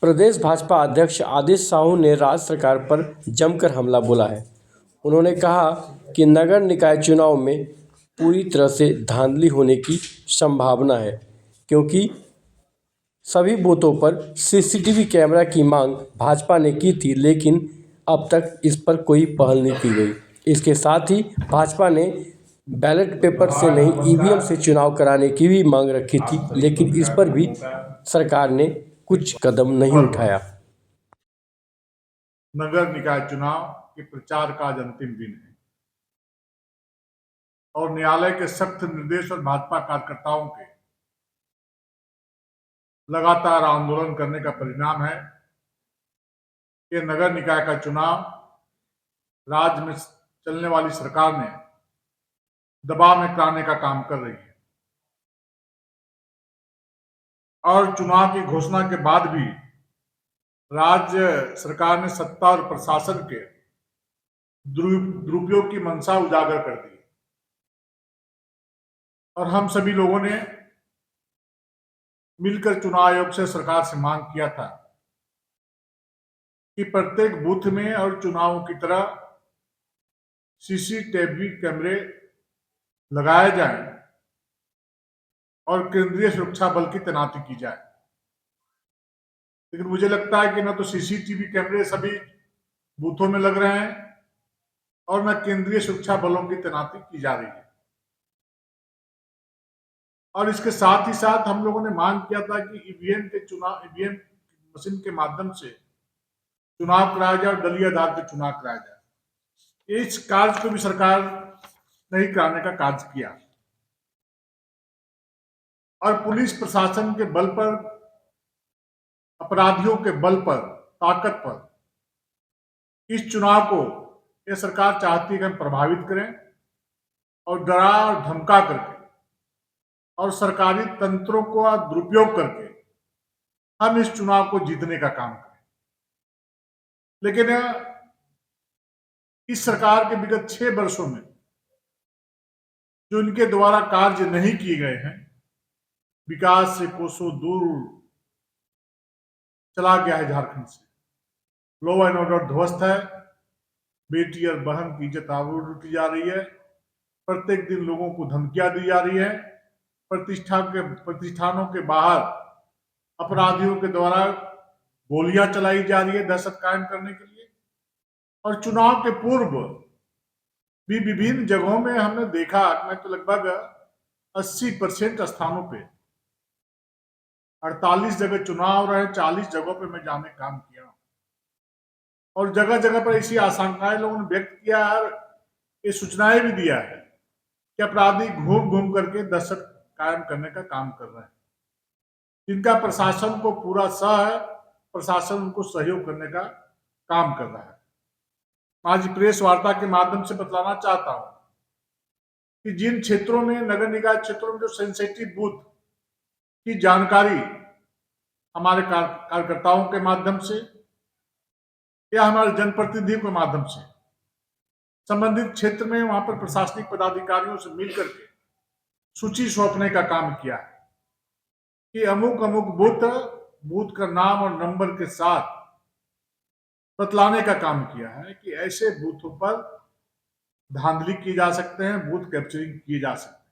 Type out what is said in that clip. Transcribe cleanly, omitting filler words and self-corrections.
प्रदेश भाजपा अध्यक्ष आदेश साहू ने राज्य सरकार पर जमकर हमला बोला है। उन्होंने कहा कि नगर निकाय चुनाव में पूरी तरह से धांधली होने की संभावना है, क्योंकि सभी बूथों पर सीसीटीवी कैमरा की मांग भाजपा ने की थी, लेकिन अब तक इस पर कोई पहल नहीं की गई। इसके साथ ही भाजपा ने बैलेट पेपर से नहीं ईवीएम से चुनाव कराने की भी मांग रखी थी, लेकिन इस पर भी सरकार ने कुछ कदम नहीं उठाया। नगर निकाय चुनाव के प्रचार का आज अंतिम दिन है और न्यायालय के सख्त निर्देश और भाजपा कार्यकर्ताओं के लगातार आंदोलन करने का परिणाम है कि नगर निकाय का चुनाव राज्य में चलने वाली सरकार ने दबाव में कराने का काम कर रही है और चुनाव की घोषणा के बाद भी राज्य सरकार ने सत्ता और प्रशासन के दुरुपयोग की मंशा उजागर कर दी और हम सभी लोगों ने मिलकर चुनाव आयोग से सरकार से मांग किया था कि प्रत्येक बूथ में और चुनावों की तरह सीसीटीवी कैमरे लगाए जाएं और केंद्रीय सुरक्षा बल की तैनाती की जाए। लेकिन मुझे लगता है कि न तो सीसीटीवी कैमरे सभी बूथों में लग रहे हैं और न केंद्रीय सुरक्षा बलों की तैनाती की जा रही है। और इसके साथ ही साथ हम लोगों ने मांग किया था कि ईवीएम मशीन के माध्यम से चुनाव कराया जाए और दलीय आधार पर चुनाव कराया जाए। इस कार्य को भी सरकार नहीं कराने का कार्य किया और पुलिस प्रशासन के बल पर, अपराधियों के बल पर, ताकत पर इस चुनाव को यह सरकार चाहती है कि हम प्रभावित करें और डरा और धमका करके और सरकारी तंत्रों को दुरुपयोग करके हम इस चुनाव को जीतने का काम करें। लेकिन इस सरकार के विगत 6 वर्षों में जो इनके द्वारा कार्य नहीं किए गए हैं, विकास से कोसों दूर चला गया है झारखंड से। लॉ एंड ऑर्डर ध्वस्त है, बेटी और बहन की इज्जत आबरू लूटी जा रही है, प्रत्येक दिन लोगों को धमकियां दी जा रही है, प्रतिष्ठानों के बाहर अपराधियों के द्वारा गोलियां चलाई जा रही है दहशत कायम करने के लिए। और चुनाव के पूर्व भी विभिन्न जगहों में हमने देखा, मैं तो लगभग 80% स्थानों पे 48 जगह चुनाव रहे, 40 जगहों पे मैं जाने काम किया और जगह जगह पर ऐसी आशंकाएं लोगों ने व्यक्त किया है, ये सूचनाएं भी दिया है कि अपराधी घूम घूम करके दहशत कायम करने का काम कर रहे हैं, जिनका प्रशासन को पूरा सह है, प्रशासन उनको सहयोग करने का काम कर रहा है। आज प्रेस वार्ता के माध्यम से बतलाना चाहता हूं कि जिन क्षेत्रों में, नगर निकाय क्षेत्रों में जो सेंसिटिव बूथ की जानकारी हमारे कार्यकर्ताओं के माध्यम से या हमारे जनप्रतिनिधियों के माध्यम से संबंधित क्षेत्र में वहां पर प्रशासनिक पदाधिकारियों से मिलकर के सूची सौंपने का काम किया है कि अमुक अमुक बूथ का नाम और नंबर के साथ बतलाने का काम किया है कि ऐसे बूथों पर धांधली की जा सकते हैं, बूथ कैप्चरिंग की जा सकती है।